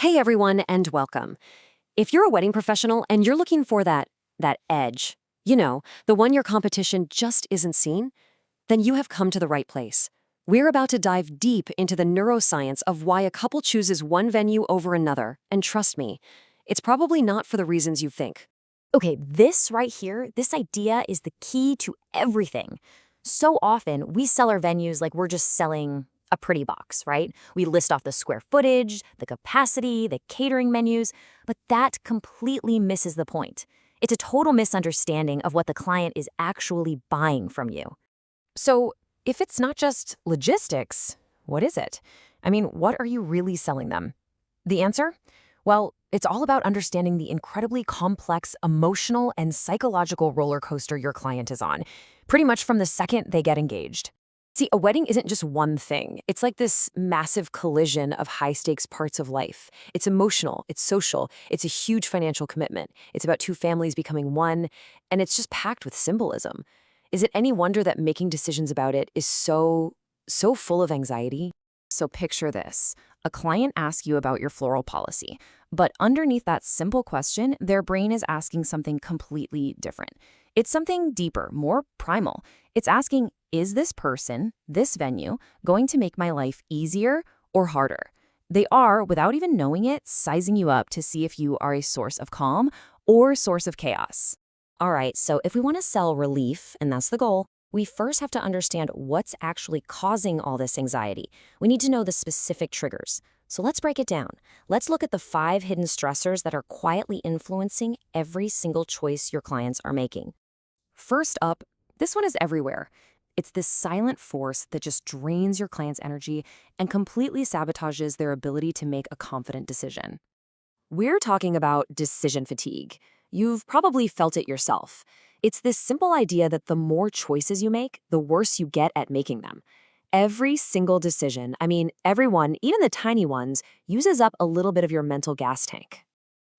Hey everyone, and welcome. If you're a wedding professional and you're looking for that edge, the one your competition just isn't seeing, then you have come to the right place. We're about to dive deep into the neuroscience of why a couple chooses one venue over another, and trust me, it's probably not for the reasons you think. Okay, this right here, this idea is the key to everything. So often, we sell our venues like we're just selling a pretty box, right? We list off the square footage, the capacity, the catering menus, but that completely misses the point. It's a total misunderstanding of what the client is actually buying from you. So, if it's not just logistics, what is it? I mean, what are you really selling them? The answer? Well, it's all about understanding the incredibly complex emotional and psychological roller coaster your client is on, pretty much from the second they get engaged. See, a wedding isn't just one thing. It's like this massive collision of high-stakes parts of life. It's emotional, it's social, it's a huge financial commitment. It's about two families becoming one, and it's just packed with symbolism. Is it any wonder that making decisions about it is so full of anxiety? So picture this. A client asks you about your floral policy, but underneath that simple question, their brain is asking something completely different. It's something deeper, more primal. It's asking, is this person, this venue, going to make my life easier or harder? They are, without even knowing it, sizing you up to see if you are a source of calm or source of chaos. All right, so if we want to sell relief, and that's the goal, we first have to understand what's actually causing all this anxiety. We need to know the specific triggers. So let's break it down. Let's look at the 5 hidden stressors that are quietly influencing every single choice your clients are making. First up, this one is everywhere. It's this silent force that just drains your client's energy and completely sabotages their ability to make a confident decision. We're talking about decision fatigue. You've probably felt it yourself. It's this simple idea that the more choices you make, the worse you get at making them. Every single decision, everyone, even the tiny ones, uses up a little bit of your mental gas tank.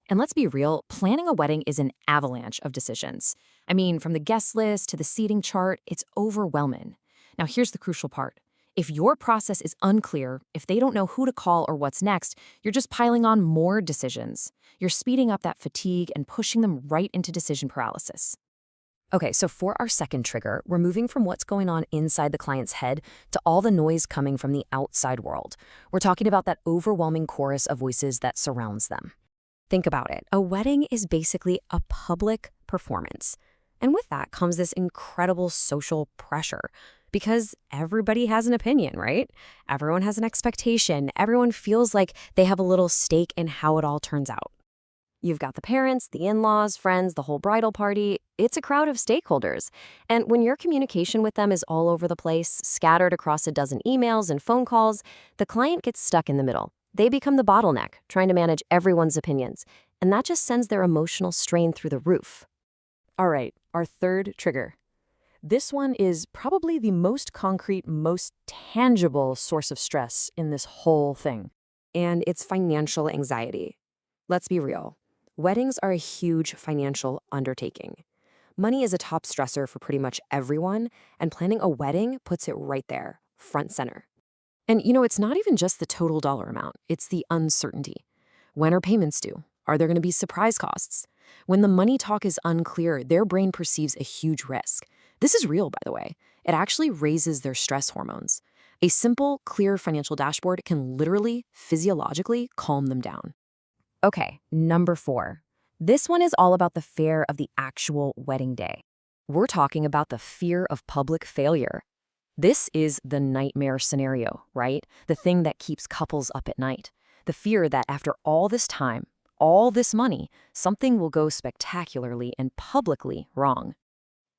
And let's be real, planning a wedding is an avalanche of decisions. From the guest list to the seating chart, it's overwhelming. Now, here's the crucial part. If your process is unclear, if they don't know who to call or what's next, you're just piling on more decisions. You're speeding up that fatigue and pushing them right into decision paralysis. Okay, so for our second trigger, we're moving from what's going on inside the client's head to all the noise coming from the outside world. We're talking about that overwhelming chorus of voices that surrounds them. Think about it. A wedding is basically a public performance. And with that comes this incredible social pressure because everybody has an opinion, right? Everyone has an expectation. Everyone feels like they have a little stake in how it all turns out. You've got the parents, the in-laws, friends, the whole bridal party. It's a crowd of stakeholders. And when your communication with them is all over the place, scattered across a dozen emails and phone calls, the client gets stuck in the middle. They become the bottleneck, trying to manage everyone's opinions. And that just sends their emotional strain through the roof. All right, our third trigger. This one is probably the most concrete, most tangible source of stress in this whole thing. And it's financial anxiety. Let's be real. Weddings are a huge financial undertaking. Money is a top stressor for pretty much everyone, and planning a wedding puts it right there, front center. And it's not even just the total dollar amount, it's the uncertainty. When are payments due? Are there going to be surprise costs? When the money talk is unclear, their brain perceives a huge risk. This is real, by the way. It actually raises their stress hormones. A simple, clear financial dashboard can literally, physiologically calm them down. Okay, number 4. This one is all about the fear of the actual wedding day. We're talking about the fear of public failure. This is the nightmare scenario, right? The thing that keeps couples up at night. The fear that after all this time, all this money, something will go spectacularly and publicly wrong.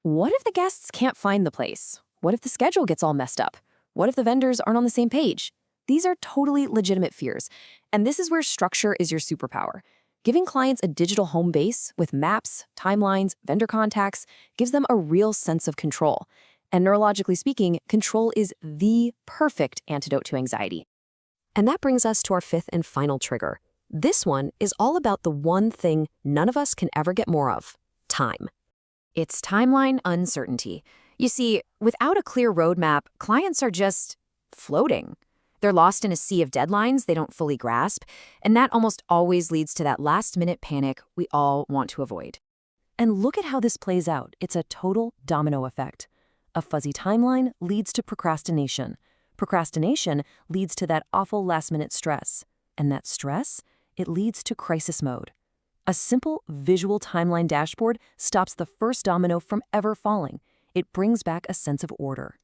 What if the guests can't find the place? What if the schedule gets all messed up? What if the vendors aren't on the same page? These are totally legitimate fears, and this is where structure is your superpower. Giving clients a digital home base with maps, timelines, vendor contacts gives them a real sense of control. And neurologically speaking, control is the perfect antidote to anxiety. And that brings us to our 5th and final trigger. This one is all about the one thing none of us can ever get more of: time. It's timeline uncertainty. You see, without a clear roadmap, clients are just floating. They're lost in a sea of deadlines they don't fully grasp, and that almost always leads to that last-minute panic we all want to avoid. And look at how this plays out. It's a total domino effect. A fuzzy timeline leads to procrastination. Procrastination leads to that awful last-minute stress. And that stress, it leads to crisis mode. A simple visual timeline dashboard stops the first domino from ever falling. It brings back a sense of order.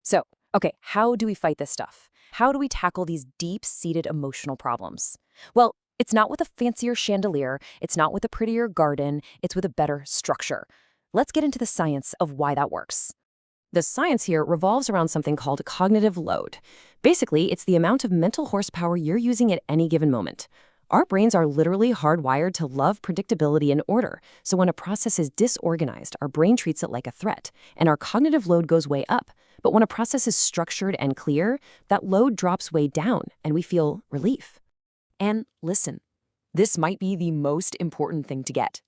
So, okay, how do we fight this stuff? How do we tackle these deep-seated emotional problems? Well, it's not with a fancier chandelier, it's not with a prettier garden, it's with a better structure. Let's get into the science of why that works. The science here revolves around something called cognitive load. Basically, it's the amount of mental horsepower you're using at any given moment. Our brains are literally hardwired to love predictability and order, so when a process is disorganized, our brain treats it like a threat, and our cognitive load goes way up. But when a process is structured and clear, that load drops way down, and we feel relief. And listen, this might be the most important thing to get.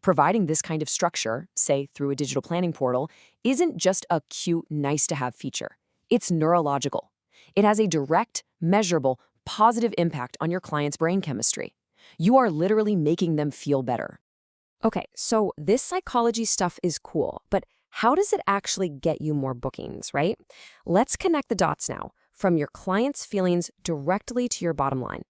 Providing this kind of structure, say through a digital planning portal, isn't just a cute, nice-to-have feature. It's neurological. It has a direct, measurable, positive impact on your client's brain chemistry. You are literally making them feel better. Okay, so this psychology stuff is cool, but how does it actually get you more bookings, right? Let's connect the dots now, from your client's feelings directly to your bottom line.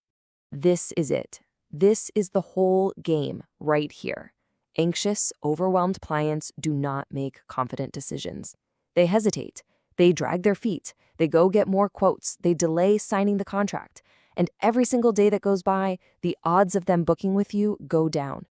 This is it. This is the whole game right here. Anxious, overwhelmed clients do not make confident decisions. They hesitate. They drag their feet. They go get more quotes. They delay signing the contract. And every single day that goes by, the odds of them booking with you go down.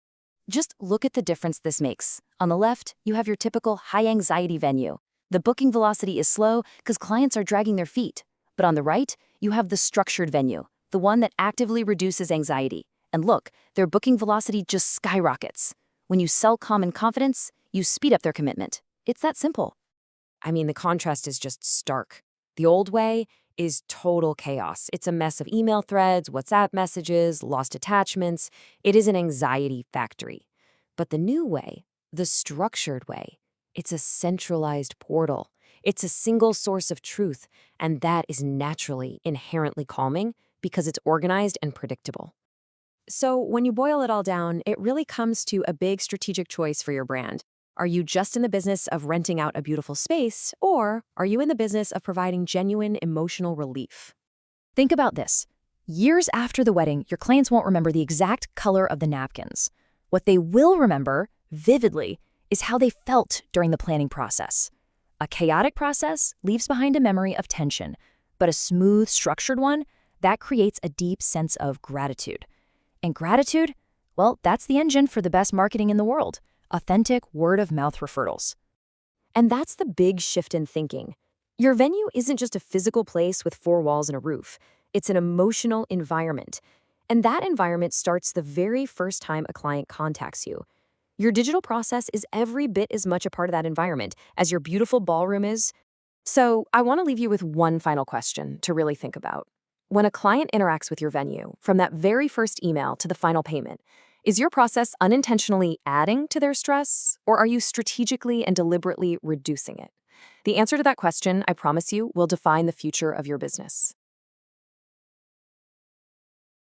Just look at the difference this makes. On the left, you have your typical high-anxiety venue. The booking velocity is slow because clients are dragging their feet. But on the right, you have the structured venue, the one that actively reduces anxiety. And look, their booking velocity just skyrockets. When you sell calm and confidence, you speed up their commitment. It's that simple. I mean, the contrast is just stark. The old way is total chaos. It's a mess of email threads, WhatsApp messages, lost attachments. It is an anxiety factory. But the new way, the structured way, it's a centralized portal. It's a single source of truth, and that is naturally inherently calming because it's organized and predictable. So when you boil it all down, it really comes to a big strategic choice for your brand. Are you just in the business of renting out a beautiful space, or are you in the business of providing genuine emotional relief? Think about this. Years after the wedding, your clients won't remember the exact color of the napkins. What they will remember, vividly, is how they felt during the planning process. A chaotic process leaves behind a memory of tension, but a smooth, structured one, that creates a deep sense of gratitude. And gratitude, well, that's the engine for the best marketing in the world. Authentic word-of-mouth referrals. And that's the big shift in thinking. Your venue isn't just a physical place with four walls and a roof. It's an emotional environment. And that environment starts the very first time a client contacts you. Your digital process is every bit as much a part of that environment as your beautiful ballroom is. So I want to leave you with one final question to really think about. When a client interacts with your venue, from that very first email to the final payment, is your process unintentionally adding to their stress, or are you strategically and deliberately reducing it? The answer to that question, I promise you, will define the future of your business.